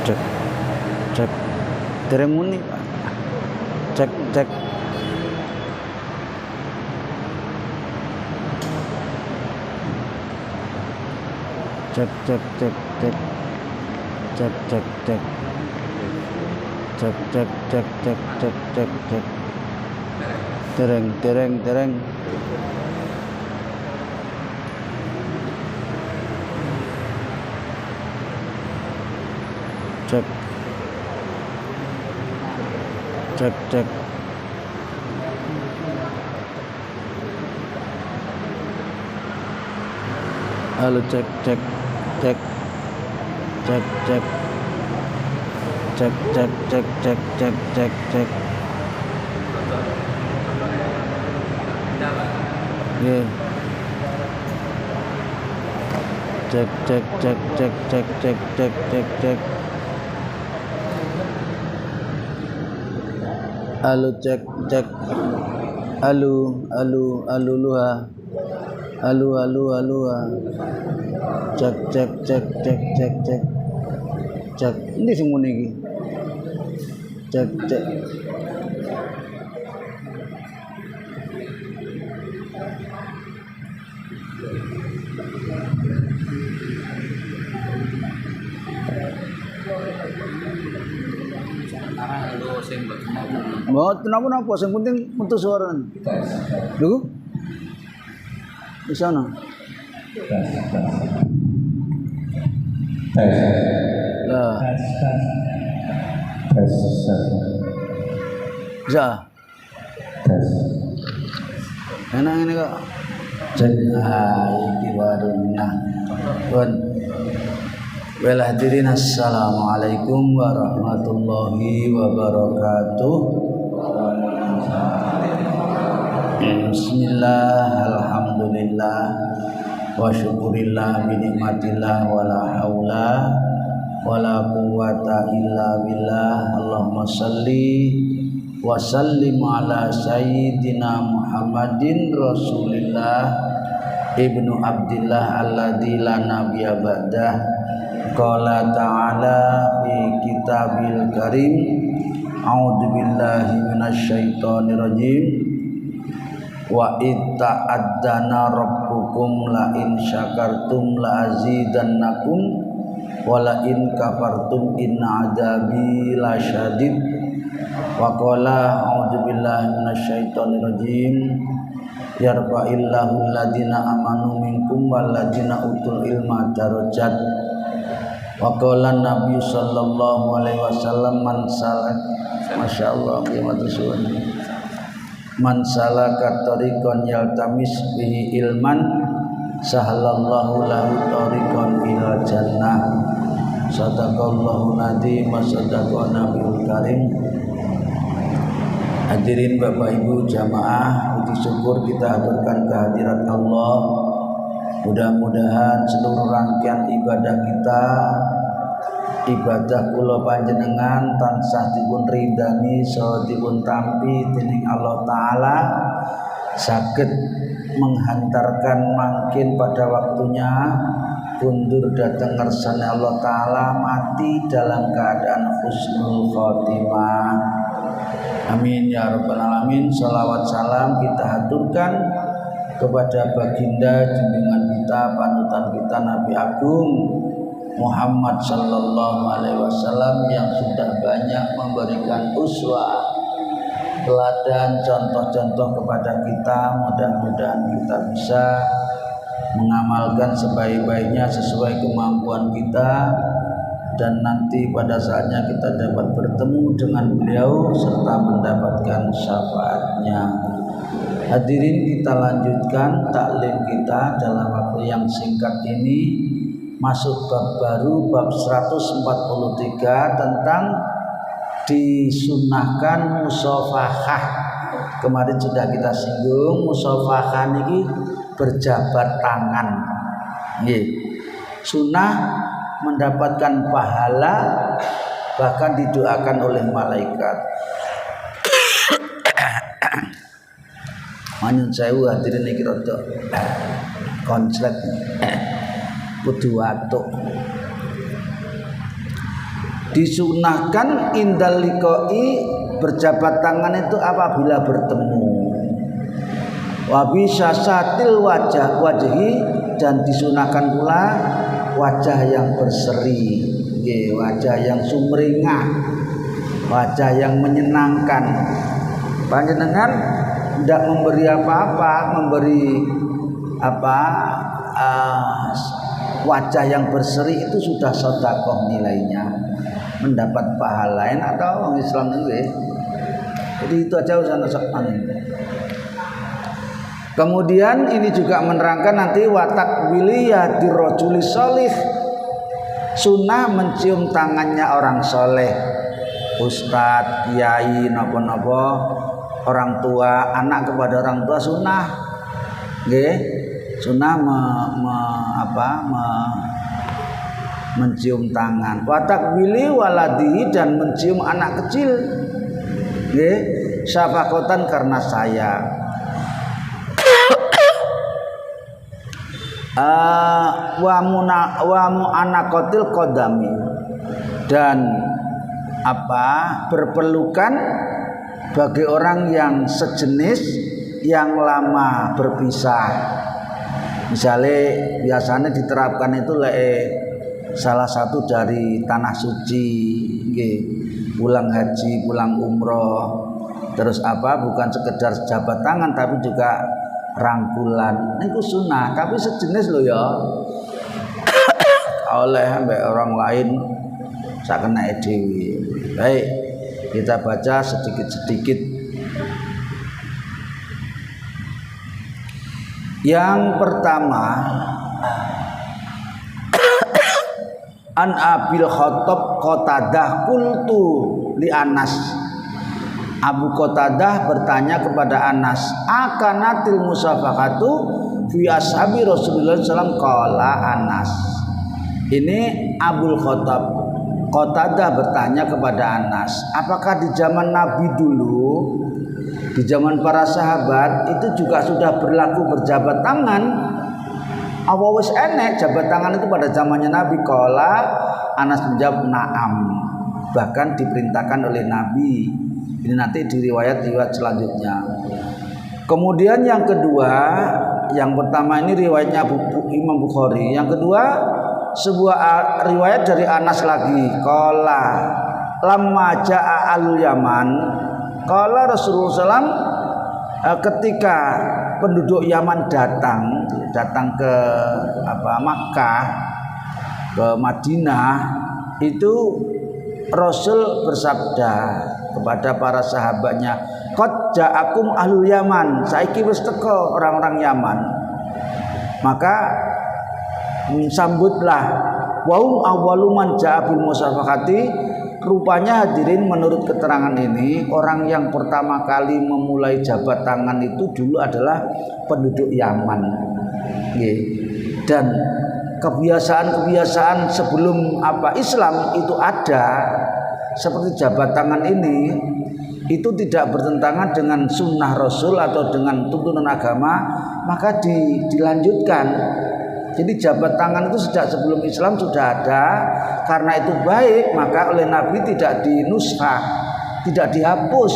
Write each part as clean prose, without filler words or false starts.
Cek cek dereng muni Pak. Cek cek cek cek cek cek cek cek cek cek cek cek cek cek cek cek dereng dereng dereng cek cek cek halo cek cek cek cek cek cek cek cek cek cek cek cek ya cek cek cek cek cek cek cek cek cek halo cek cek halo halo halo luha halo halo halo cek cek cek cek cek cek cek ini semuanya ini cek cek mau kenapa yang penting untuk suara dulu di sana lah bisa enak ini kok cek di warungnya pun wal hadirin assalamualaikum warahmatullahi wabarakatuh. Bismillah alhamdulillah wa syukurillah bi nikmatillah wala haula wala quwwata illa billah. Allahumma shalli wa sallim ala sayyidina Muhammadin Rasulillah ibnu Abdillah alladzi la nabiyya ba'dah. Qala ta'ala fi kitabil karim a'udzu billahi minasyaitonir rajim wa itta'addana rabbukum la in syakartum la azidannakum wa la in kafartum inna adzabi lasyadid. Wa qala a'udzu billahi minasyaitonir rajim yarfa'illahu alladziina amanu minkum walladziina utul ilma darajat. Wa qala Nabi sallallahu alaihi wasallam man salak masyaallah qiyamatusun man salaka tariqan yaltamis bihi ilman sahalallahu lahu tariqan ilal jannah. Sadaqallahu nadzim wa sadaqa nabiyul karim. Hadirin Bapak Ibu jamaah, puji syukur kita haturkan kehadirat Allah. Mudah-mudahan seluruh rangkaian ibadah kita, ibadah kula panjenengan tansah dipun ridani saha dipun tampi dening Allah taala, saged menghantarkan mangkin pada waktunya kundur datang ngersane Allah taala, mati dalam keadaan husnul khotimah. Amin ya rabbal alamin. Shalawat salam kita haturkan kepada baginda junjungan kita, panutan kita, Nabi Agung Muhammad sallallahu alaihi wasallam yang sudah banyak memberikan uswah, teladan, contoh-contoh kepada kita. Mudah-mudahan kita bisa mengamalkan sebaik-baiknya sesuai kemampuan kita, dan nanti pada saatnya kita dapat bertemu dengan beliau serta mendapatkan syafaatnya. Hadirin, kita lanjutkan taklim kita dalam waktu yang singkat ini, masuk bab baru, bab 143 tentang disunahkan musafahah. Kemarin sudah kita singgung, musafahah ini berjabat tangan. Sunnah mendapatkan pahala, bahkan didoakan oleh malaikat. Manjun sewu hadirin iki rada konslet kudu watuk. Disunahkan indal liqai, berjabat tangan itu apabila bertemu. Wa bisyasatil wajhi, dan disunahkan pula wajah yang berseri, wajah yang sumringah, wajah yang menyenangkan. Panjenengan tidak memberi apa-apa, memberi wajah yang berseri itu sudah sedekah nilainya, mendapat pahala lain atau orang Islam itu. Jadi itu aja usaha-usaha. Kemudian ini juga menerangkan nanti watak wiliyah dirojuli solih, sunnah mencium tangannya orang soleh, ustadz, kiai, nopo-nopo, orang tua, anak kepada orang tua sunnah, sunnah mencium tangan. Watak wili waladi, dan mencium anak kecil, syafakotan karena sayang. Wa mu'anaqatil qadami, dan berpelukan bagi orang yang sejenis yang lama berpisah. Misalnya biasanya diterapkan itu salah satu dari tanah suci, pulang haji, pulang umroh, terus bukan sekedar jabat tangan tapi juga rangkulan. Ini sunnah, tapi sejenis loh ya. Oleh sampai orang lain saya kena dewi. Baik, kita baca sedikit-sedikit. Yang pertama, an Abil Khattab Qatadah qultu li Anas. Abu Qatadah bertanya kepada Anas, akanatil musafahatu fi ashabi Rasulullah SAW. Qala Anas. Ini Abul Khattab Qatadah bertanya kepada Anas, apakah di zaman Nabi dulu, di zaman para sahabat itu juga sudah berlaku berjabat tangan? Apa wis enek jabat tangan itu pada zamannya Nabi? Qala Anas menjawab, na'am, bahkan diperintahkan oleh Nabi. Ini nanti di riwayat-riwayat selanjutnya. Kemudian yang kedua, yang pertama ini riwayatnya Imam Bukhari. Yang kedua, sebuah riwayat dari Anas lagi. Qala lamma ja'a al-Yaman, qala Rasulullah SAW, ketika penduduk Yaman datang ke Makkah, ke Madinah, itu Rasul bersabda kepada para sahabatnya, qad ja'akum ahlul Yaman, saiki wis teko orang-orang Yaman. Maka sambutlah, wa awwalu man ja'a bil musafahati. Rupanya hadirin, menurut keterangan ini, orang yang pertama kali memulai jabat tangan itu dulu adalah penduduk Yaman. Dan kebiasaan-kebiasaan sebelum Islam itu ada, seperti jabat tangan ini, itu tidak bertentangan dengan sunnah Rasul atau dengan tuntunan agama, maka dilanjutkan. Jadi jabat tangan itu sejak sebelum Islam sudah ada. Karena itu baik, maka oleh Nabi tidak dinushah, tidak dihapus,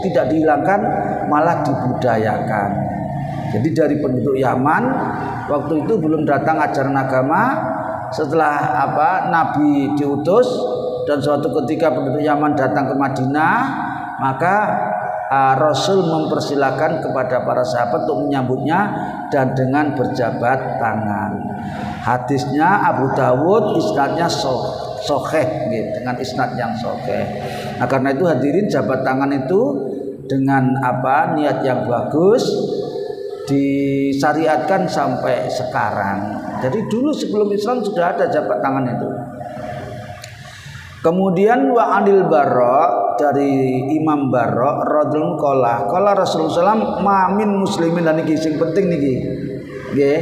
tidak dihilangkan, malah dibudayakan. Jadi dari penduduk Yaman, waktu itu belum datang ajaran agama. Setelah Nabi diutus, dan suatu ketika penduduk Yaman datang ke Madinah, maka Rasul mempersilakan kepada para sahabat untuk menyambutnya dan dengan berjabat tangan. Hadisnya Abu Dawud, isnadnya sahih, dengan isnad yang sahih. Nah, karena itu hadirin, jabat tangan itu dengan niat yang bagus disyariatkan sampai sekarang. Jadi dulu sebelum Islam sudah ada jabat tangan itu. Kemudian wa anil Barra, dari Imam Barra radhiyallahu qala Rasulullah SAW, ma min muslimin, dan iki sing penting niki. Nggih.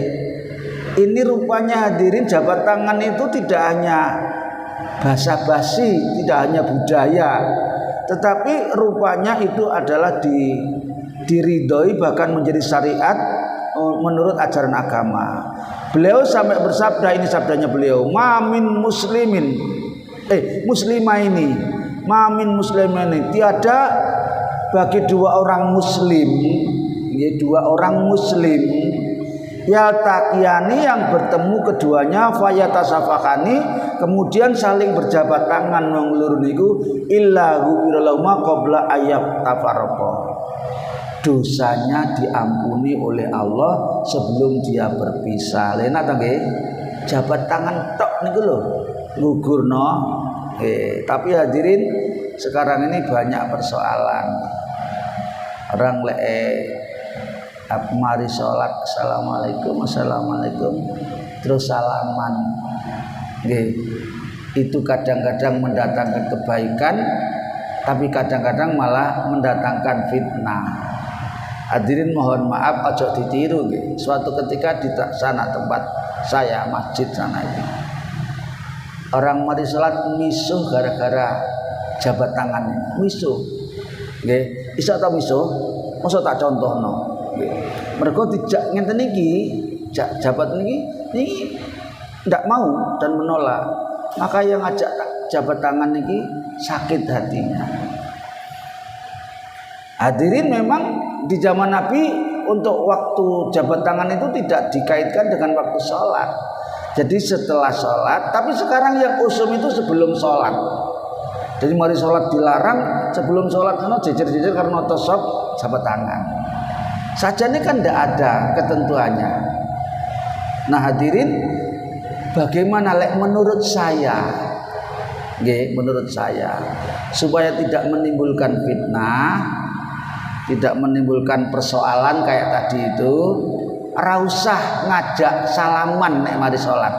Ini rupanya hadirin, jabat tangan itu tidak hanya basa-basi, tidak hanya budaya, tetapi rupanya itu adalah diridhoi, bahkan menjadi syariat menurut ajaran agama. Beliau sampai bersabda, ini sabdanya beliau, ma min muslimin, muslimah ini, mamin muslimah ini, tiada bagi dua orang muslim, ya, dua orang muslim yaltaqiyani yang bertemu keduanya fayatasafakani kemudian saling berjabat tangan wong loro niku illa ghufiralahuma qabla ayyab tafarraqa, dosanya diampuni oleh Allah sebelum dia berpisah. Lena ta nggih, jabat tangan tok niku lho ngugurno. Tapi hadirin, sekarang ini banyak persoalan. Orang mari sholat assalamualaikum terus salaman, itu kadang-kadang mendatangkan kebaikan, tapi kadang-kadang malah mendatangkan fitnah. Hadirin mohon maaf, ojo ditiru. Suatu ketika di sana tempat saya, masjid sana itu, orang mari sholat misuh gara-gara jabat tangannya, misuh. Iso ta misuh? Masa tak contohno. Mereka tidak ngenten iki, jabat niki tidak mau dan menolak. Maka yang ngajak jabat tangan niki sakit hatinya. Hadirin, memang di zaman Nabi untuk waktu jabat tangan itu tidak dikaitkan dengan waktu sholat. Jadi setelah sholat, tapi sekarang yang usum itu sebelum sholat. Jadi mari sholat dilarang, sebelum sholat karena jejer-jejer karena tosok jabat tangan. Saja ini kan tidak ada ketentuannya. Nah hadirin, bagaimana menurut saya, menurut saya, supaya tidak menimbulkan fitnah, tidak menimbulkan persoalan kayak tadi itu, ora usah ngajak salaman nek mari sholat.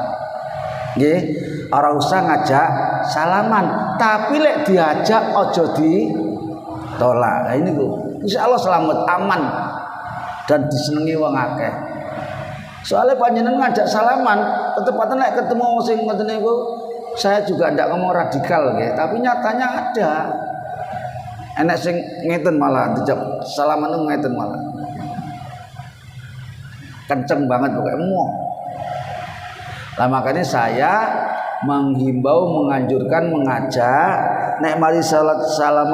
Ora usah ngajak salaman, tapi lek diajak ojo ditolak. Nah ini Bu, insyaallah selamat, aman dan disenengi wong akeh. Soalnya panjenengan ngajak salaman, ketepatan lek ketemu sing ngoten niku, saya juga ndak ngomong radikal tapi nyatanya ada. Enak sing ngeten malah dijak salaman itu ngeten malah. Kenceng banget pokoknya emoh. Lah makanya saya menghimbau, menganjurkan, mengajak nek mari salat salam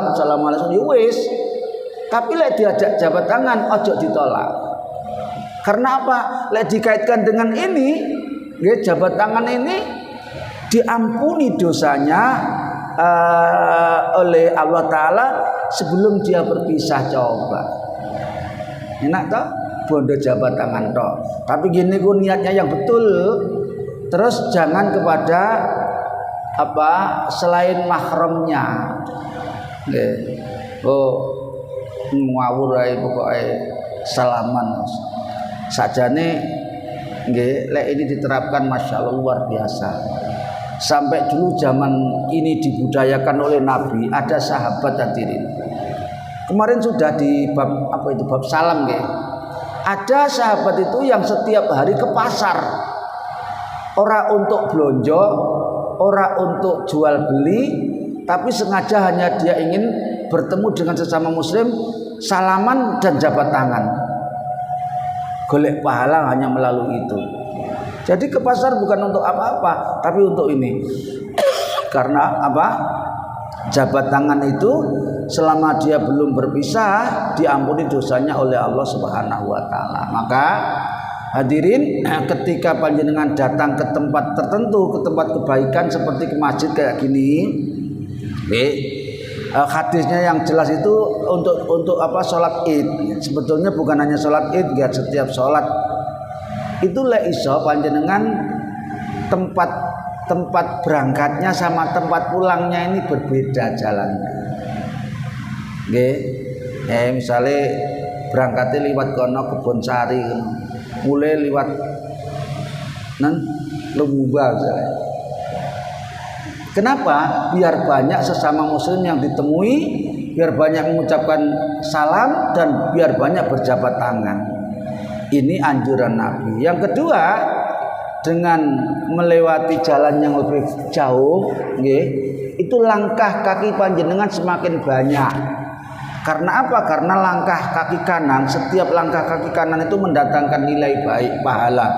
assalamualaikum ya wis. Tapi lek diajak jabat tangan ojo ditolak. Karena apa? Lek dikaitkan dengan ini, jabat tangan ini diampuni dosanya oleh Allah Ta'ala sebelum dia berpisah. Coba enak toh bondo jabat tangan toh, tapi gini ku niatnya yang betul. Terus jangan kepada selain mahramnya. Ngawur ae pokoke salaman sajane lek ini diterapkan masya Allah luar biasa. Sampai dulu zaman ini dibudayakan oleh Nabi, ada sahabat hadirin. Kemarin sudah di bab salam ada sahabat itu yang setiap hari ke pasar, ora untuk blonjo, ora untuk jual beli, tapi sengaja hanya dia ingin bertemu dengan sesama muslim, salaman dan jabat tangan. Golek pahala hanya melalui itu. Jadi ke pasar bukan untuk apa-apa, tapi untuk ini. Karena jabat tangan itu selama dia belum berpisah diampuni dosanya oleh Allah Subhanahu wa taala. Maka hadirin, ketika panjenengan datang ke tempat tertentu, ke tempat kebaikan seperti ke masjid kayak gini, hadisnya yang jelas itu untuk sholat id. Sebetulnya bukan hanya sholat id, setiap sholat itu lek iso panjenengan tempat berangkatnya sama tempat pulangnya ini berbeda jalannya. Misalnya berangkatnya liwat kono Kebon Sari, mulai liwat Lumumba misalnya. Kenapa? Biar banyak sesama muslim yang ditemui, biar banyak mengucapkan salam, dan biar banyak berjabat tangan. Ini anjuran Nabi. Yang kedua, dengan melewati jalan yang lebih jauh, itu langkah kaki panjenengan semakin banyak. Karena apa? Karena langkah kaki kanan, setiap langkah kaki kanan itu mendatangkan nilai baik, pahala.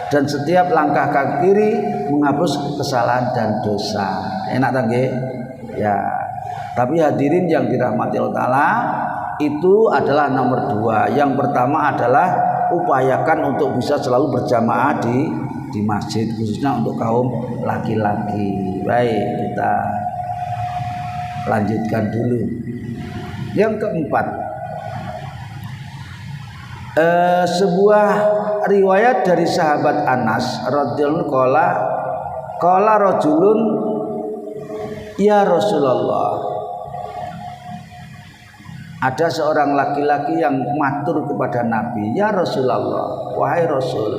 dan setiap langkah kaki kiri menghapus kesalahan dan dosa. Enak tak nggih? Ya. Tapi hadirin yang dirahmati Allah Ta'ala, itu adalah nomor 2. Yang pertama adalah upayakan untuk bisa selalu berjamaah di masjid, khususnya untuk kaum laki-laki. Baik, kita lanjutkan dulu. Yang keempat, sebuah riwayat dari sahabat Anas radhiyallahu qala rajulun ya Rasulullah. Ada seorang laki-laki yang matur kepada Nabi, ya Rasulullah, wahai Rasul,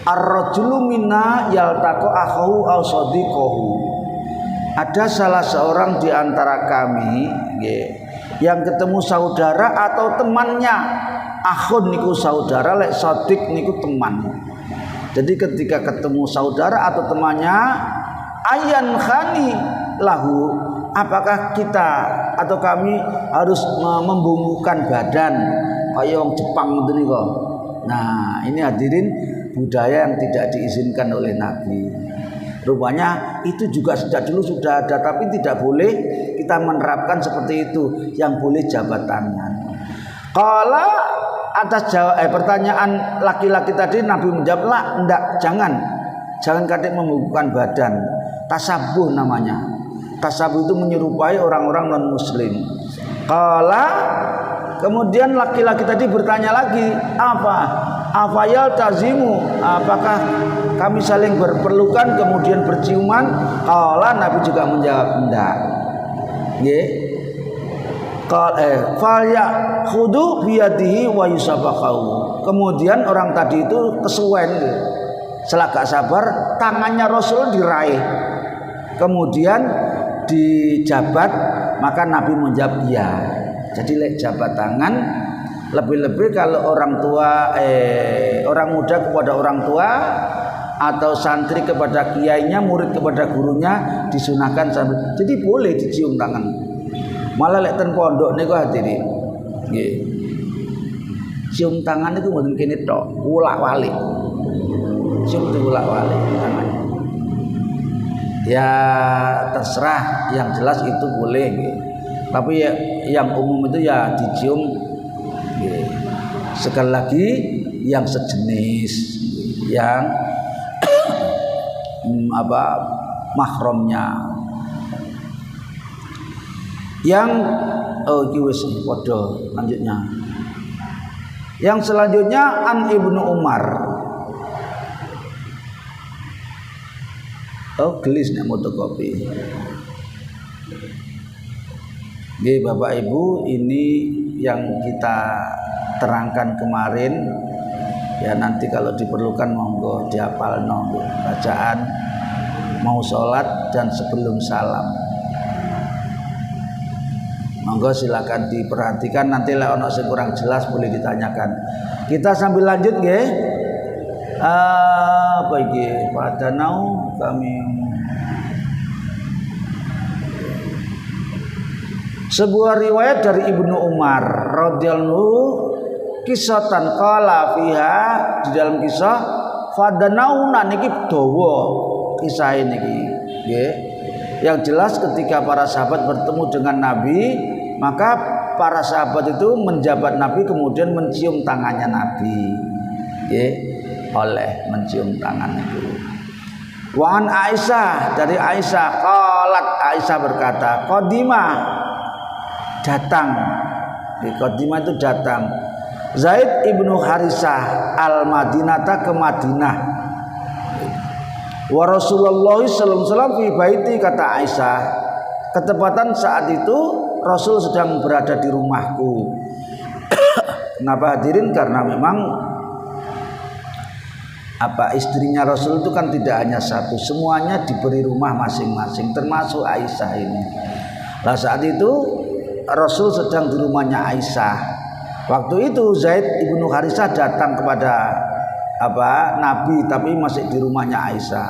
ar-rajulu minna yaltaqu akhahu aw sadiqahu. Ada salah seorang di antara kami yang ketemu saudara atau temannya. Akhun niku saudara, lek sadiq niku teman. Jadi ketika ketemu saudara atau temannya, ayan khani lahu, apakah kita atau kami harus membungkukkan badan kayak orang Jepang itu nih kok. Nah, ini hadirin budaya yang tidak diizinkan oleh Nabi. Rupanya itu juga sejak dulu sudah ada, tapi tidak boleh kita menerapkan seperti itu. Yang boleh jabat tangan. Kalau atas pertanyaan laki-laki tadi, Nabi menjawab, lah, enggak, jangan kadek membungkukkan badan. Tasabuh namanya. Tasabuh itu menyerupai orang-orang non muslim. Kemudian laki-laki tadi bertanya lagi, afayal tazimu, apakah kami saling berpelukan kemudian berciuman? Nabi juga menjawab enggak. Falya khudu biyadihi wa yusabakahu. Kemudian orang tadi itu kesuwen, setelah gak sabar, tangannya Rasul diraih, kemudian dijabat, maka Nabi menjawab iya. Jadi jabat tangan, lebih-lebih kalau orang tua, orang muda kepada orang tua, atau santri kepada kiainya, murid kepada gurunya, disunahkan sambil. Jadi boleh dicium tangan. Malah lek ten pondok niku hadirin. Nggih. Cium tangan itu mboten kene tok, ulak-walik. Cium diulak-walik tangannya. Ya terserah, yang jelas itu boleh nggih. Tapi ya, yang umum itu ya dicium nggih. Sekali lagi yang sejenis, yang mahramnya. Yang iki wis padha lanjutnya. Yang selanjutnya an Ibnu Umar. Gelis nek motokopi. Nggih Bapak Ibu, ini yang kita terangkan kemarin. Ya nanti kalau diperlukan monggo dihafalno bacaan mau sholat dan sebelum salam. Monggo silakan diperhatikan, nanti lek ono sing kurang jelas boleh ditanyakan. Kita sambil lanjut nggih. Apa iki? Padanau kami. Sebuah riwayat dari Ibnu Umar radhiyallahu kisatan qala fiha, di dalam kisah fadanauna niki dawa kisah ini nggih. Yang jelas ketika para sahabat bertemu dengan Nabi, maka para sahabat itu menjabat Nabi kemudian mencium tangannya Nabi. Oleh mencium tangan itu. Wa an Aisyah, dari Aisyah, qalat, Aisyah berkata, qadima, datang. Di qadima itu datang. Zaid ibnu Harisah al-Madinata ke Madinah. Wa Rasulullah sallallahu alaihi wasallam fi baiti, kata Aisyah, ketepatan saat itu Rasul sedang berada di rumahku. Kenapa hadirin? Karena memang istrinya Rasul itu kan tidak hanya satu, semuanya diberi rumah masing-masing, termasuk Aisyah ini. Lah saat itu Rasul sedang di rumahnya Aisyah. Waktu itu Zaid ibnu Harisah datang kepada Nabi, tapi masih di rumahnya Aisyah.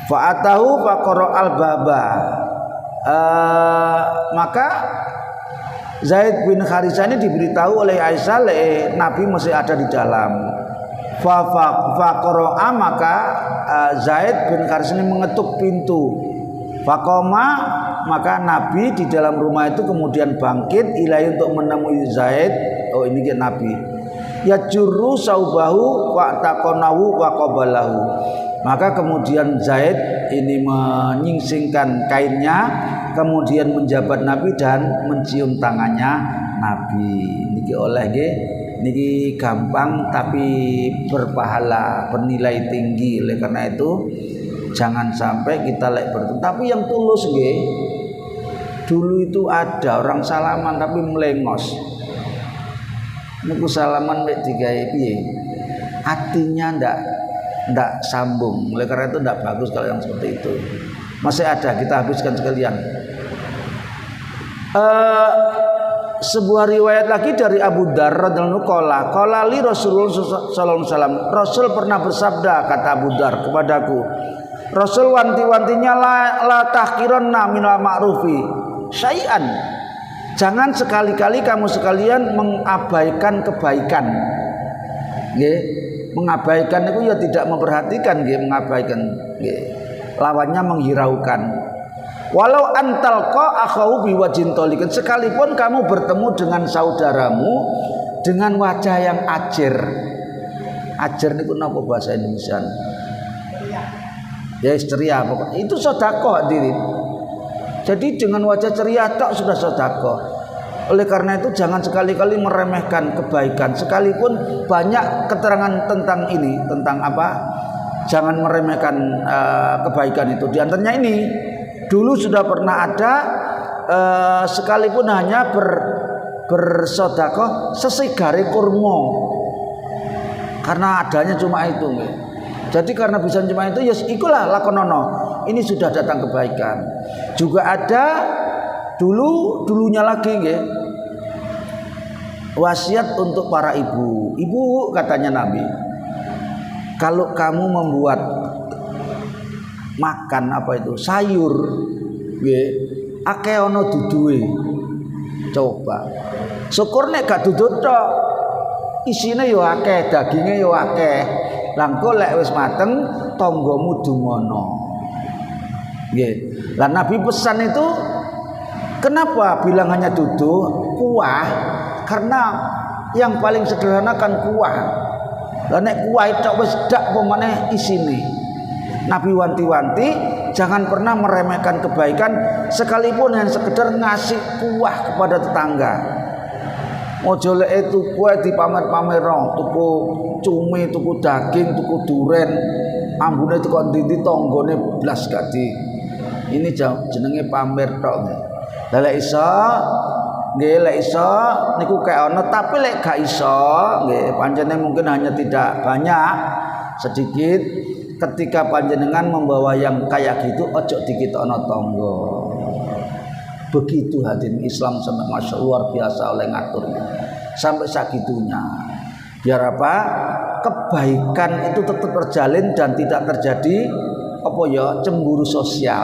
Fa'atahu faqara al-baba. Maka Zaid bin Harisah ini diberitahu oleh Aisyah, Nabi masih ada di dalam. Faqara'a maka Zaid bin Haris ini mengetuk pintu. Faqama maka Nabi di dalam rumah itu kemudian bangkit ilahi untuk menemui Zaid. Oh ini kan Nabi. Ya juru saubahu wa taqonahu wa qabalahu. Maka kemudian Zaid ini menyingsingkan kainnya, kemudian menjabat Nabi dan mencium tangannya Nabi. Niki oleh nggih, niki gampang tapi berpahala, bernilai tinggi. Oleh karena itu jangan sampai kita bertemu. Tapi yang tulus nggih. Dulu itu ada orang salaman tapi melengos. Niku salaman mek digawe piye? Hatinya ndak sambung. Oleh karena itu ndak bagus kalau yang seperti itu. Masih ada, kita habiskan sekalian. Sebuah riwayat lagi dari Abu Dzar radhiyallahu anhu qala li Rasulullah sallallahu alaihi wasallam. Rasul pernah bersabda, kata Abu Dzar kepadaku. Rasul wanti-wantinya la tahqiranna minal ma'rufi syai'an. Jangan sekali-kali kamu sekalian mengabaikan kebaikan. Nggih, mengabaikan itu ya tidak memperhatikan nggih, mengabaikan nggih. Lawannya menghiraukan. Walau antalqa akhahu biwajhin thaliqin, sekalipun kamu bertemu dengan saudaramu dengan wajah yang ajir. Ajir niku napa bahasa Indonesia? Ya ceria pokoknya. Itu sedekah diri. Jadi dengan wajah ceria tok sudah sedekah. Oleh karena itu jangan sekali-kali meremehkan kebaikan, sekalipun banyak keterangan tentang ini, tentang apa? Jangan meremehkan kebaikan itu. Di antaranya ini, dulu sudah pernah ada sekalipun hanya bersedekah sesigare kurma. Karena adanya cuma itu. Jadi karena bisa cuma itu, ya ikulah lakonono. Ini sudah datang kebaikan. Juga ada dulunya lagi, nggih. Wasiat untuk para ibu. Ibu katanya Nabi, kalau kamu membuat makan apa itu sayur, nggih, akeh ana duduhe. Coba. Syukur nek gak dudut tok. Isine yo akeh, daginge yo akeh. Langko lek wis mateng tanggamu dumono. Nggih. Lah Nabi pesan itu kenapa bilang hanya duduh kuah? Karena yang paling sederhana kan kuah. Lah nek kuah itu wis dak pomane isine. Nabi wanti-wanti jangan pernah meremehkan kebaikan sekalipun yang sekedar ngasih kuah kepada tetangga. Ojo lek itu kue dipamer-pamer, tuku cumi, tuku daging, tuku duren, ambune tuku ndi tanggane blas gadi. Ini jenenge pamer tok. Lah lek iso, nggih lek iso niku kek ana, tapi lek gak iso, nggih panjenengan mungkin hanya tidak banyak, sedikit. Ketika panjenengan membawa yang kayak gitu, ojo dikitokno tangga. Begitu hadirin Islam sampai masya luar biasa oleh ngaturnya sampai segitunya. Biar apa? Kebaikan itu tetap terjalin dan tidak terjadi apa ya cemburu sosial.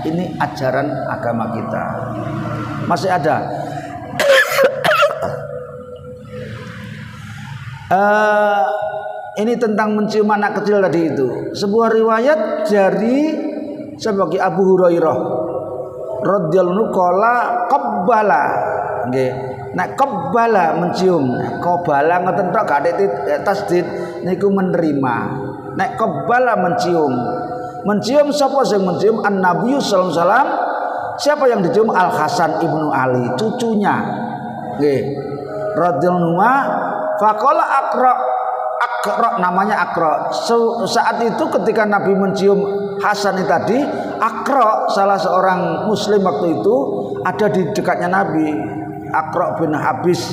Ini ajaran agama kita. Masih ada. Ini tentang mencium anak kecil tadi itu. Sebuah riwayat dari sebagai Abu Hurairah radhiyallahu qala qabbala, nggih. Nek qabbala mencium, qabala ngoten tok gak tasdid niku menerima. Nek qabbala mencium. Mencium sapa sing mencium? An-Nabi sallallahu alaihi wasallam. Siapa yang dicium? Al Hasan ibnu Ali, cucunya. Nggih. Radhiyallahu faqala Aqra namanya Aqra. Saat itu ketika Nabi mencium Hasan ini tadi, Aqra salah seorang muslim waktu itu ada di dekatnya Nabi. Aqra bin Habis.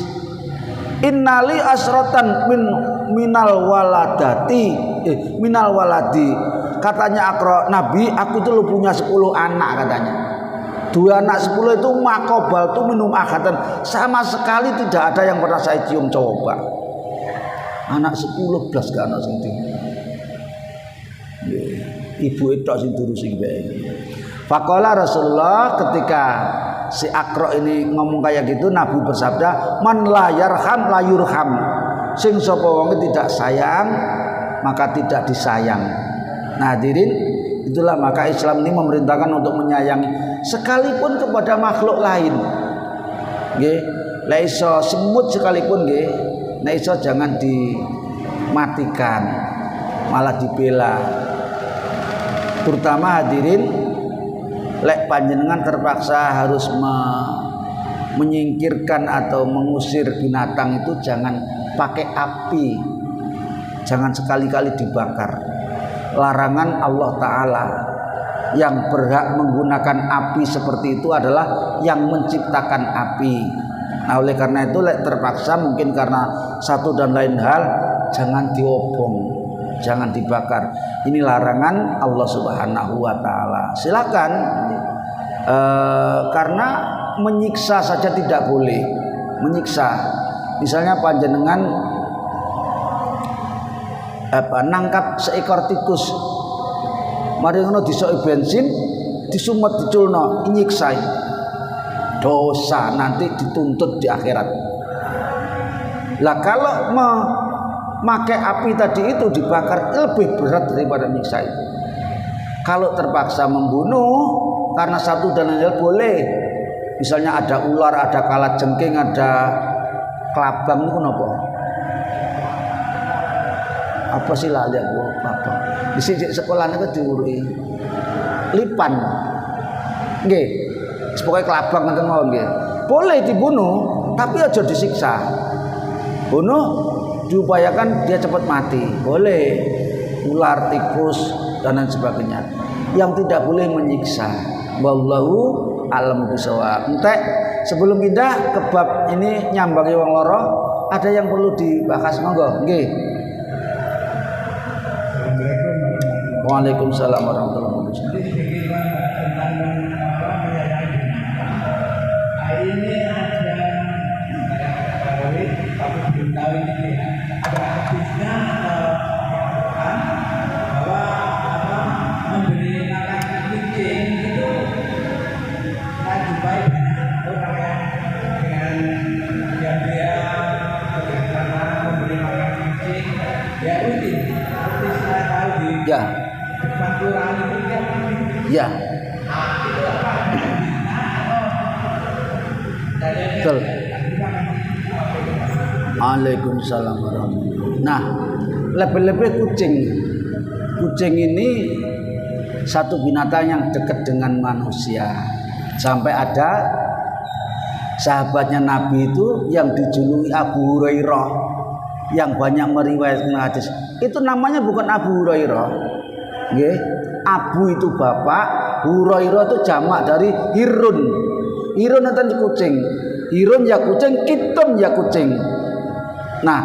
Innali asratan minal waladati minal waladi. Katanya Aqra, Nabi, aku tuh lu punya 10 anak katanya. 2 anak 10 itu makobal tuh minum akhatan. Sama sekali tidak ada yang pernah saya cium, coba. Anak 10 belas gak anak sing ibu itu sing turu sing bae. Faqala Rasulullah, ketika si Aqra ini ngomong kayak gitu, Nabi bersabda, man la yarham la yurham. Sing sapa wong tidak sayang maka tidak disayang. Nah, hadirin, itulah maka Islam ini memerintahkan untuk menyayangi sekalipun kepada makhluk lain. Nggih, lek iso semut sekalipun nggih, nek iso jangan dimatikan, malah dibela. Terutama hadirin, lek panjenengan terpaksa harus menyingkirkan atau mengusir binatang itu jangan pakai api. Jangan sekali-kali dibakar. Larangan Allah Ta'ala. Yang berhak menggunakan api seperti itu adalah yang menciptakan api. Nah, oleh karena itu terpaksa mungkin karena satu dan lain hal, jangan diobong, jangan dibakar. Ini larangan Allah Subhanahu wa Ta'ala. Silakan, karena menyiksa saja tidak boleh. Menyiksa, misalnya panjenengan nangkap seekor tikus, mari ngono disoki bensin, disumet diculno, nyiksa, dosa, nanti dituntut di akhirat. Lah kalau memakai api tadi itu dibakar lebih berat daripada nyiksa itu. Kalau terpaksa membunuh karena satu dan lain hal boleh. Misalnya ada ular, ada kalajengking, ada kelabang, itu kenapa? Apa sih lali aku apa? Di sini sekolah itu diurui lipan, nggih. Pokoknya kelabang ngoten mawon nggih. Boleh dibunuh, tapi aja disiksa. Bunuh diupayakan dia cepat mati. Boleh ular, tikus dan lain sebagainya. Yang tidak boleh menyiksa. Wallahu a'lam bishawab. Entek sebelum pindah ke bab ini nyambangi wong loro, ada yang perlu dibahas monggo, nggih. Waalaikumsalam warahmatullahi wabarakatuh. Ini ada tapi belum tahu ini ada hadisnya bahwa memberi makan kucing itu lebih baik orang yang dia karena memberi makan kucing ya rutin seperti saya tahu di depan kelurahan itu Ya. Betul. Waalaikumsalam warahmatullahi. Nah, lebih-lebih kucing. Kucing ini satu binatang yang dekat dengan manusia. Sampai ada sahabatnya Nabi itu yang dijuluki Abu Hurairah, yang banyak meriwayatkan hadis. Itu namanya bukan Abu Hurairah. Nggih. Abu itu bapak, Hurairah itu jamak dari Hirun. Hirun itu kucing. Hirun ya kucing, Kitun ya kucing. Nah,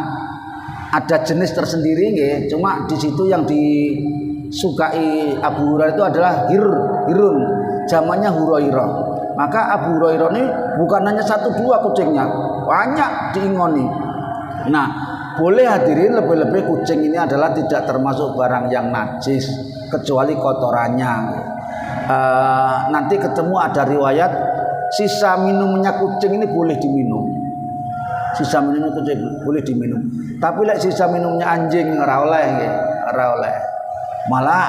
ada jenis tersendiri nggih. Cuma di situ yang disukai Abu Hurairah itu adalah Hirun. Jamaknya Hurairah. Maka Abu Hurairah ini bukan hanya 1-2 kucingnya, banyak diingoni. Nah, boleh hadirin, lebih-lebih kucing ini adalah tidak termasuk barang yang najis kecuali kotorannya. Nanti ketemu ada riwayat sisa minumnya kucing ini boleh diminum. Sisa minumnya kucing boleh diminum. Tapi sisa minumnya anjing ora oleh nggih, ora oleh. Malah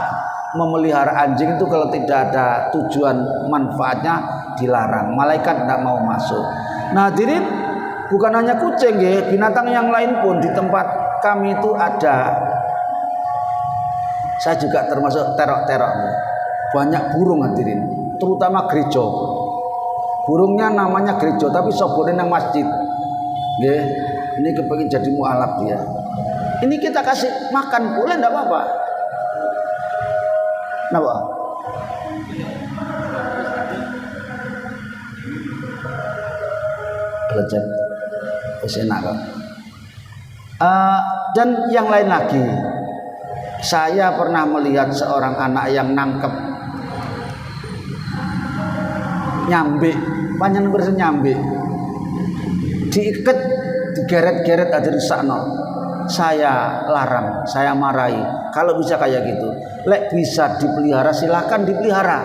memelihara anjing itu kalau tidak ada tujuan manfaatnya dilarang. Malaikat tidak mau masuk. Nah, hadirin, bukan hanya kucing nggih, binatang yang lain pun di tempat kami itu ada. Saya juga termasuk terok-terok. Banyak burung hadirin, terutama gereja. Burungnya namanya gereja tapi sobone nang masjid. Nggih, ini kepengin jadi mualaf dia. Ini kita kasih makan boleh enggak apa-apa. Napa? Lecet. Wis enak kok. Dan yang lain lagi. Saya pernah melihat seorang anak yang nangkep nyambe, panjang bersen nyambe, diikat, digeret-geret ada di sana. Saya larang, saya marahi. Kalau bisa kayak gitu, lek bisa dipelihara silakan dipelihara,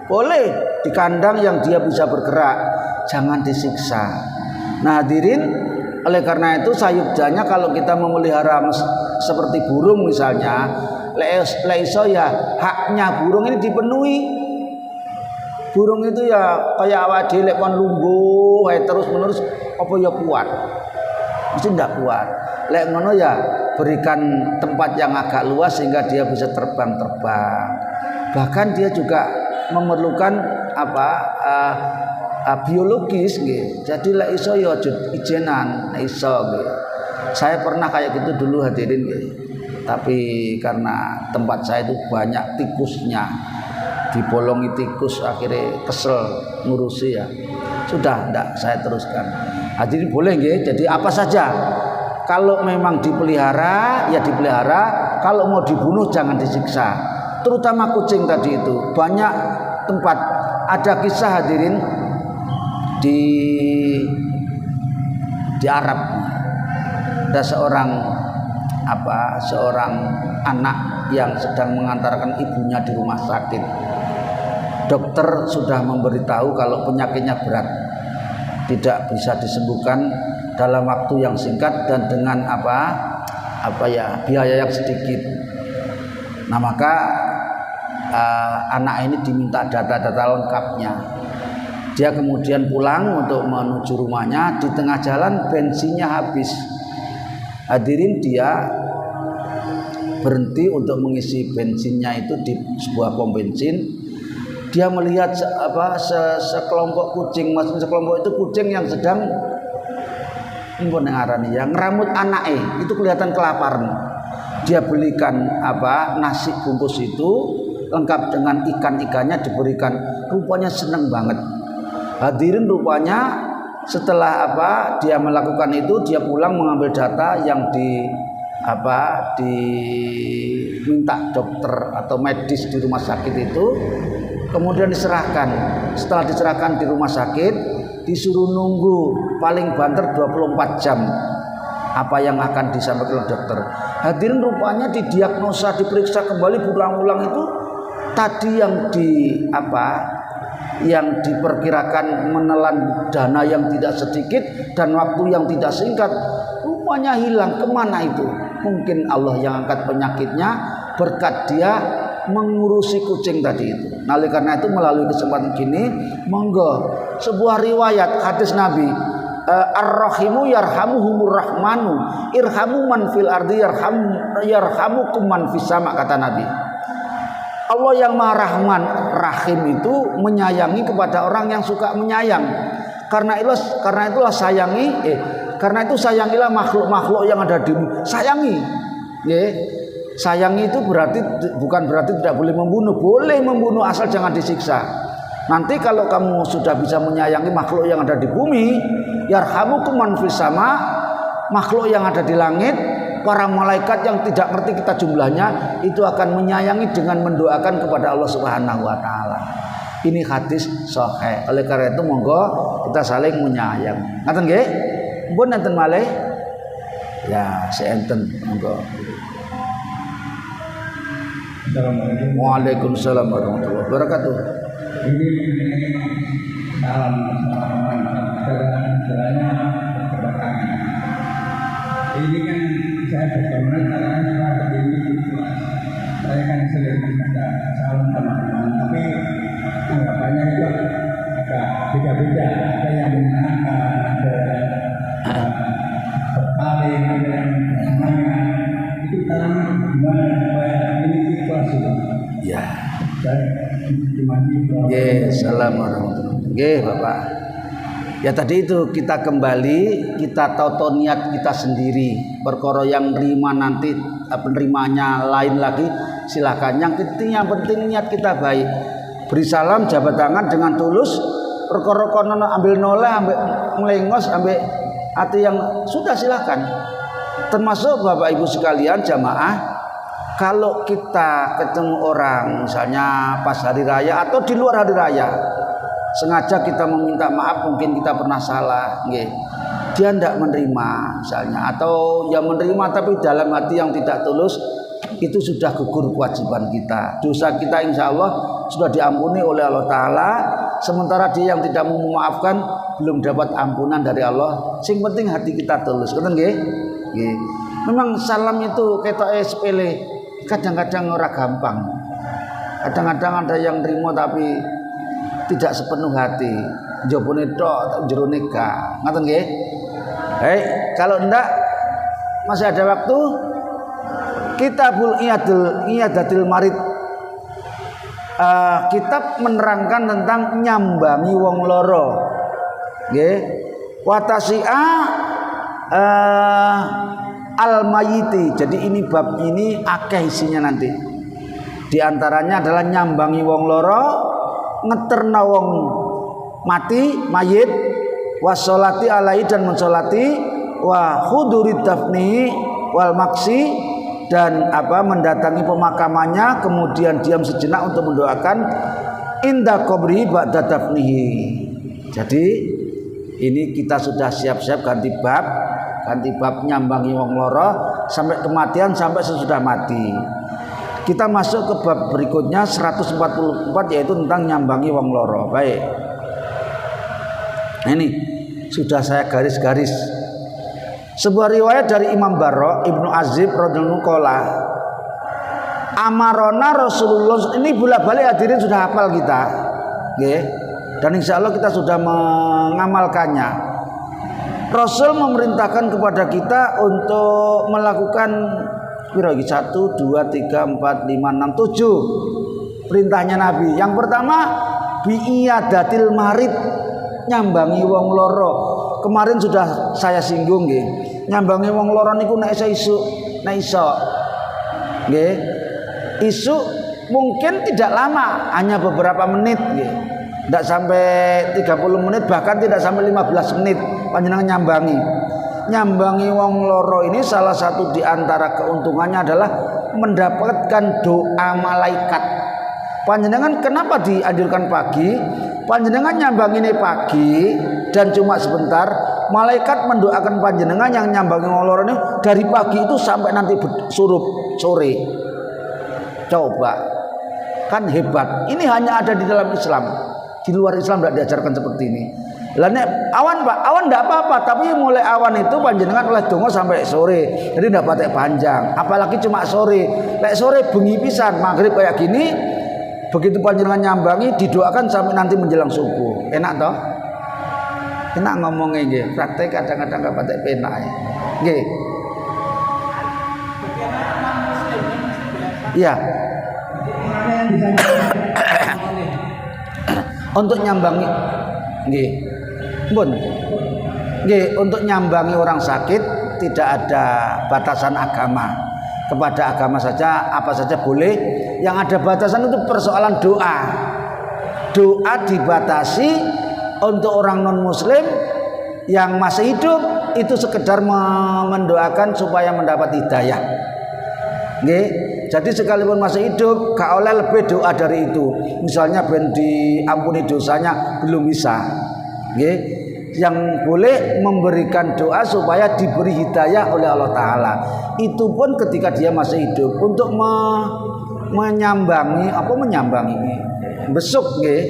boleh di kandang yang dia bisa bergerak, jangan disiksa. Nah hadirin, Oleh karena itu sayuktanya kalau kita memelihara seperti burung misalnya, leiso ya haknya burung ini dipenuhi. Burung itu ya kayak awak dhewe kon lungguh terus menerus apa ya kuat. Mesti ndak kuat. Lek ngono ya berikan tempat yang agak luas sehingga dia bisa terbang-terbang. Bahkan dia juga memerlukan biologis gitu. Jadi lek iso ya ijenan, iso gitu. Saya pernah kayak gitu dulu hadirin gitu. Tapi karena tempat saya itu banyak tikusnya, dibolongi tikus, akhirnya kesel ngurusi ya. Sudah enggak saya teruskan. Hadirin boleh nggih. Jadi apa saja kalau memang dipelihara ya dipelihara, kalau mau dibunuh jangan disiksa. Terutama kucing tadi itu. Banyak tempat ada kisah hadirin di Arab. Ada seorang anak yang sedang mengantarkan ibunya di rumah sakit. Dokter sudah memberitahu kalau penyakitnya berat, tidak bisa disembuhkan dalam waktu yang singkat dan dengan biaya yang sedikit. Nah maka anak ini diminta data-data lengkapnya. Dia kemudian pulang untuk menuju rumahnya, di tengah jalan bensinnya habis. Hadirin, dia berhenti untuk mengisi bensinnya itu di sebuah pom bensin. Dia melihat sekelompok kucing, maksudnya sekelompok itu kucing yang sedang yang ngeramut anaknya, itu kelihatan kelaparan. Dia belikan nasi bungkus itu lengkap dengan ikan-ikannya diberikan. Rupanya seneng banget. Hadirin, rupanya setelah dia melakukan itu, dia pulang mengambil data yang diminta dokter atau medis di rumah sakit itu, kemudian diserahkan. Setelah diserahkan di rumah sakit, disuruh nunggu paling banter 24 jam apa yang akan disampaikan oleh dokter. Hadirin, rupanya didiagnosa, diperiksa kembali berulang-ulang itu tadi yang diperkirakan menelan dana yang tidak sedikit dan waktu yang tidak singkat, rupanya hilang. Kemana itu? Mungkin Allah yang angkat penyakitnya berkat dia mengurusi kucing tadi itu. Nah, oleh karena itu melalui kesempatan gini, monggo sebuah riwayat hadis Nabi, Ar-Rahimu yarhamuhumur rahmanu, irhamu man fil ardi yarhamukum man fis sama, kata Nabi. Allah yang Maha Rahman Rahim itu menyayangi kepada orang yang suka menyayang. Karena itu sayangilah makhluk-makhluk yang ada di bumi. Sayangi. Sayangi itu bukan berarti tidak boleh membunuh. Boleh membunuh asal jangan disiksa. Nanti kalau kamu sudah bisa menyayangi makhluk yang ada di bumi, yarhamukum man fis sama, makhluk yang ada di langit, para malaikat yang tidak ngerti kita jumlahnya itu akan menyayangi dengan mendoakan kepada Allah Subhanahu wa taala. Ini hadis sahih. Oleh karena itu monggo kita saling menyayang. Ngaten nggih? Mpun enten malih? Ya, seenten monggo. Assalamualaikum. Waalaikumsalam warahmatullahi wabarakatuh. Ini salam jalannya berkebakaran. Ini kan saya bagaimana caranya supaya begini. Saya kan sering ada calon teman-teman, tapi anggapannya itu agak beda-beda. Ada yang menyenangkan, ada berpaling, ada yang semangat. Itu caranya gimana supaya ini ikhlas itu? Ya. Saya cuma ikhlas. Assalamualaikum warahmatullahi wabarakatuh. Bapak. Ya tadi itu kita kembali, kita tahu niat kita sendiri. Perkara yang nerima nanti penerimanya lain lagi, silakan. Yang penting niat kita baik. Beri salam, jabat tangan dengan tulus. Perkara kono ambil noleh, ambil melengos, ambil hati yang sudah silakan. Termasuk Bapak Ibu sekalian jamaah, kalau kita ketemu orang misalnya pas hari raya atau di luar hari raya, sengaja kita meminta maaf, mungkin kita pernah salah, dia tidak menerima misalnya, atau yang menerima tapi dalam hati yang tidak tulus, itu sudah gugur kewajiban kita. Dosa kita insya Allah sudah diampuni oleh Allah Ta'ala. sementara dia yang tidak mau memaafkan belum dapat ampunan dari Allah. Sing penting hati kita tulus. Ngoten nggih? Nggih. Memang salam itu ketoke sepele, kadang-kadang ora gampang. Kadang-kadang ada yang nerima tapi tidak sepenuh hati. Jobone tok, jerone gak. Ngoten nggih? Kalau ndak masih ada waktu. Kitabul Iyadatil Marid. Kitab menerangkan tentang nyambangi wong loro. Nggih. Watasi'a al-mayiti. Jadi ini bab ini akeh isinya nanti. Di antaranya adalah nyambangi wong loro, ngeterna wong mati, mayit, washolati alaihi dan mensolati, wa hudurid dafni wal maksi dan mendatangi pemakamannya, kemudian diam sejenak untuk mendoakan inda qabri ba'da dafnihi. Jadi ini kita sudah siap-siap ganti bab nyambangi wong loro sampai kematian, sampai sesudah mati. Kita masuk ke bab berikutnya 144 yaitu tentang nyambangi wong loro. Baik. Ini sudah saya garis-garis. Sebuah riwayat dari Imam Barra Ibnu Azib radhiyallahu qala amarona Rasulullah, ini bolak-balik hadirin sudah hafal kita. Nggih. Dan insya Allah kita sudah mengamalkannya. Rasul memerintahkan kepada kita untuk melakukan 1, 2, 3, 4, 5, 6, 7 perintahnya Nabi. Yang pertama bi'iyadatil marid, nyambangi wong loro. Kemarin sudah saya singgung nggih. Nyambangi wong loro niku nek iso, nggih. Isu mungkin tidak lama, hanya beberapa menit nggih. Tidak sampai 30 menit, bahkan tidak sampai 15 menit panjenengan nyambangi. Nyambangi wong loro ini salah satu di antara keuntungannya adalah mendapatkan doa malaikat. Panjenengan kenapa dianjurkan pagi? Panjenengan nyambangine pagi dan cuma sebentar, malaikat mendoakan panjenengan yang nyambangi wong loro ini dari pagi itu sampai nanti surup sore. Coba, kan hebat. Ini hanya ada di dalam Islam. Di luar Islam tidak diajarkan seperti ini. Lah nek awan Pak, awan tidak apa-apa, tapi mulai awan itu panjenengan oleh donga sampai sore. Jadi tidak patek panjang, apalagi cuma sore. Lek sore bengi pisan, maghrib kayak gini, begitu panjenengan nyambangi didoakan sampai nanti menjelang subuh. Enak toh? Enak ngomongnya nggih. Praktek kadang-kadang enggak patek penak. Nggih. Iya. Untuk nyambangi nggih. Pun. Nggih, untuk nyambangi orang sakit tidak ada batasan agama. Kepada agama saja apa saja boleh. Yang ada batasan itu persoalan doa. Doa dibatasi untuk orang non muslim yang masih hidup itu sekedar mendoakan supaya mendapat hidayah. Nggih. Jadi sekalipun masih hidup gak oleh lebih doa dari itu. Misalnya ben diampuni dosanya belum bisa. Nggih. Yang boleh memberikan doa supaya diberi hidayah oleh Allah Ta'ala. Itu pun ketika dia masih hidup. Untuk menyambangi besuk nggih,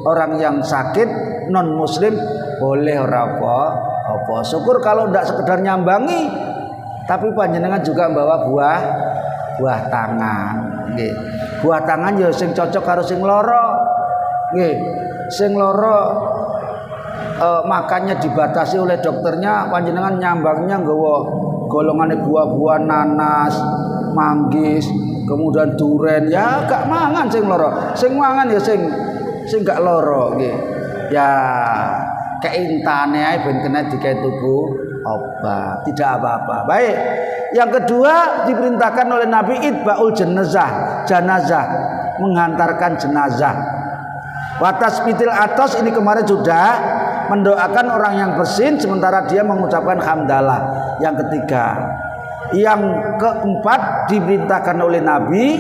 orang yang sakit non muslim boleh ora apa. Syukur kalau ndak sekedar nyambangi, tapi panjenengan juga membawa buah tangan nggih. Buah tangan ya sing cocok karo sing lara. Nggih. Sing lara makannya dibatasi oleh dokternya, panjenengan nyambangnya nggawa golongane buah-buah nanas, manggis, kemudian duren, ya gak mangan sing lara. Sing mangan ya sing gak lara nggih. Ya keintane ae ben kena dikae tuku obat, tidak apa-apa. Baik. Yang kedua diperintahkan oleh Nabi itbaul jenazah, menghantarkan jenazah. Watas pitil atas ini kemarin sudah mendoakan orang yang bersin sementara dia mengucapkan hamdalah. Yang ketiga, yang keempat diperintahkan oleh Nabi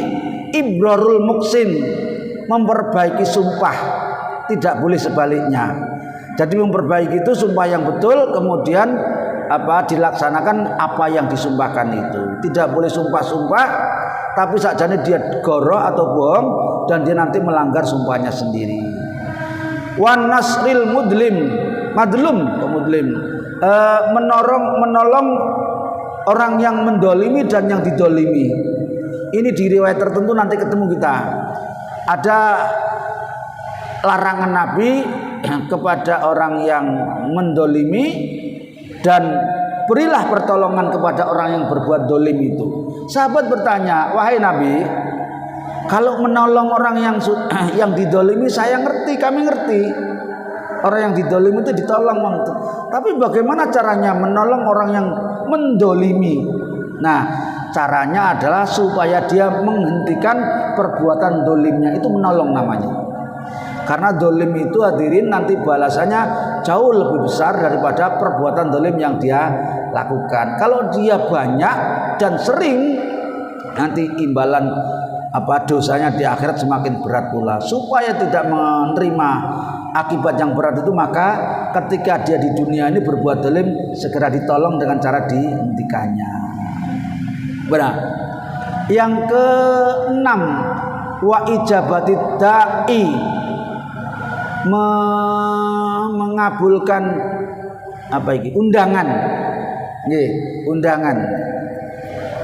ibrarul muksin, memperbaiki sumpah, tidak boleh sebaliknya. Jadi memperbaiki itu sumpah yang betul, kemudian dilaksanakan apa yang disumpahkan itu. Tidak boleh sumpah-sumpah tapi sakjane dia goro atau bohong dan dia nanti melanggar sumpahnya sendiri. wan nasril madlum menolong orang yang mendolimi dan yang didolimi. Ini di riwayat tertentu nanti ketemu kita. Ada larangan Nabi kepada orang yang mendolimi dan berilah pertolongan kepada orang yang berbuat dolim itu. Sahabat bertanya, wahai Nabi, kalau menolong orang yang didolimi saya ngerti, kami ngerti. Orang yang didolimi itu ditolong. Tapi bagaimana caranya menolong orang yang mendolimi? Nah, caranya adalah supaya dia menghentikan perbuatan dolimnya. Itu menolong namanya. Karena dolim itu hadirin nanti balasannya jauh lebih besar daripada perbuatan dolim yang dia lakukan. Kalau dia banyak dan sering, nanti imbalan dosanya di akhirat semakin berat pula. Supaya tidak menerima akibat yang berat itu, maka ketika dia di dunia ini berbuat dolim, segera ditolong dengan cara dihentikannya. Benar. Yang keenam, wa ijabatid da'i, mengabulkan undangan. Undangan.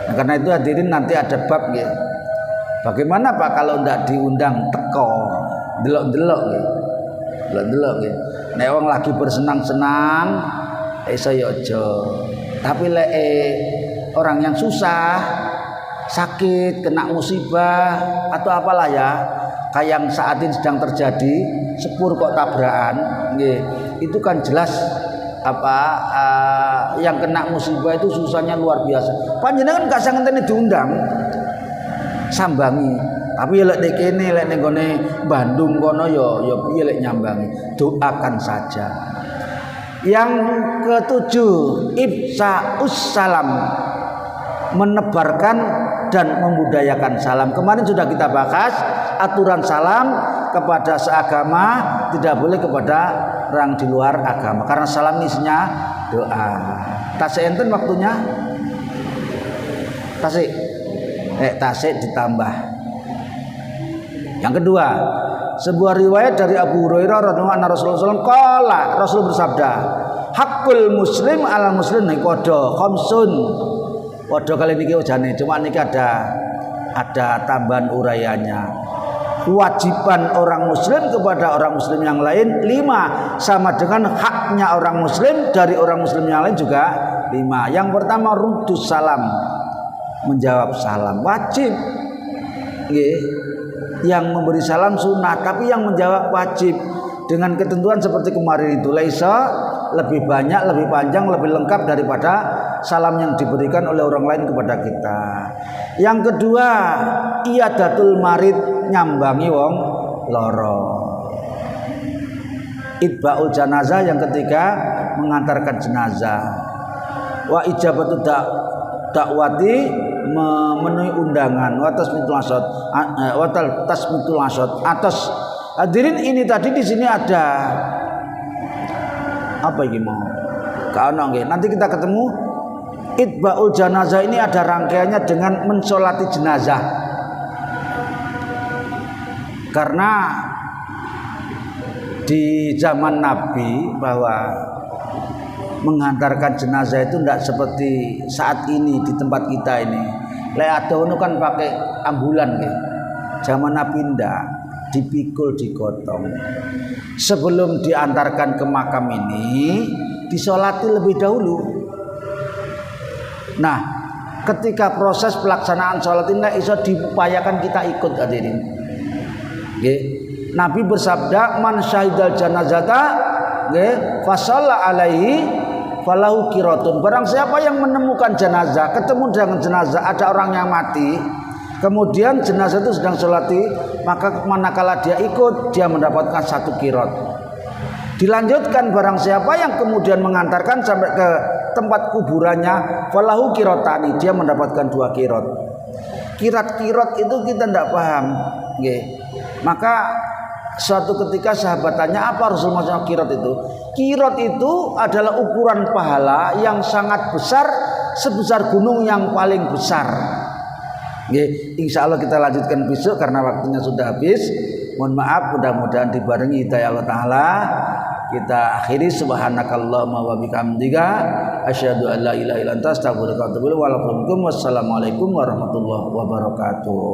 Nah, karena itu hadirin nanti ada bab nggih. Bagaimana Pak kalau ndak diundang teko, delok-delok nggih. Delok-delok nggih. Nek wong lagi bersenang-senang iso ya aja. Tapi lek orang yang susah, sakit, kena musibah atau apalah ya, kayak yang saat ini sedang terjadi, sepur kok tabrakan, itu kan jelas yang kena musibah itu susahnya luar biasa. Panjenengan gak sangentene diundang, sambangi. Tapi lek kene lek ning gone Bandung kono ya piye lek nyambangi. Doakan saja. Yang ketujuh, ifsa'us salam, menebarkan dan membudayakan salam. Kemarin sudah kita bahas aturan salam kepada seagama, tidak boleh kepada orang di luar agama, karena salam isinya doa. Tasik enten waktunya? Tasik ditambah. Yang kedua, sebuah riwayat dari Abu Hurairah radhiyallahu anhu, Rasulullah SAW Rasul bersabda, hakul muslim ala muslim kodo khamsun. Kodo kali niki ojane, cuma niki ada tambahan urayanya. Kewajiban orang muslim kepada orang muslim yang lain 5, sama dengan haknya orang muslim dari orang muslim yang lain juga 5. Yang pertama, rudus salam, menjawab salam wajib. Yang memberi salam sunnah, tapi yang menjawab wajib, dengan ketentuan seperti kemarin itu, laisa, lebih banyak, lebih panjang, lebih lengkap daripada salam yang diberikan oleh orang lain kepada kita. Yang kedua, iyadatul marid, nyambangi wong loro. Itba'ul janazah, yang ketiga mengantarkan jenazah. Wa ijabatu dakwati, memenuhi undangan. Wa tasmitul asad. Atas hadirin ini tadi di sini ada apa ini mau? Kaono nggih. Nanti kita ketemu. Itba'ul janazah ini ada rangkaiannya dengan mensolati jenazah. Karena di zaman Nabi bahwa mengantarkan jenazah itu tidak seperti saat ini di tempat kita ini. Lek adono kan pakai ambulan nggih. Zaman Nabi ndak, dipikul, digotong. Sebelum diantarkan ke makam ini, disolati lebih dahulu. Nah, ketika proses pelaksanaan sholat ini iso diupayakan kita ikut hadirin. Nggih. Nabi bersabda, man syahidal janazata nggih fa shalla alaihi falahu qiratun. Barang siapa yang menemukan jenazah, ketemu dengan jenazah, ada orang yang mati, kemudian jenazah itu sedang sholati, maka manakala dia ikut, dia mendapatkan 1 qirat. Dilanjutkan, barang siapa yang kemudian mengantarkan sampai ke tempat kuburannya, falahu qiratani, dia mendapatkan 2 qirat. Qirat-qirat itu kita tidak paham, nggih. Maka suatu ketika sahabat tanya, apa Rasulullah SAW qirat itu? Qirat itu adalah ukuran pahala yang sangat besar, sebesar gunung yang paling besar. Insya Allah kita lanjutkan besok karena waktunya sudah habis. mohon maaf, mudah-mudahan dibarengi hidayah Allah taala. Kita akhiri subhanakallahumma wa bihamdika asyhadu an la ilaha illa anta astaghfiruka wa atubu ilaik. Wassalamualaikum warahmatullahi wabarakatuh.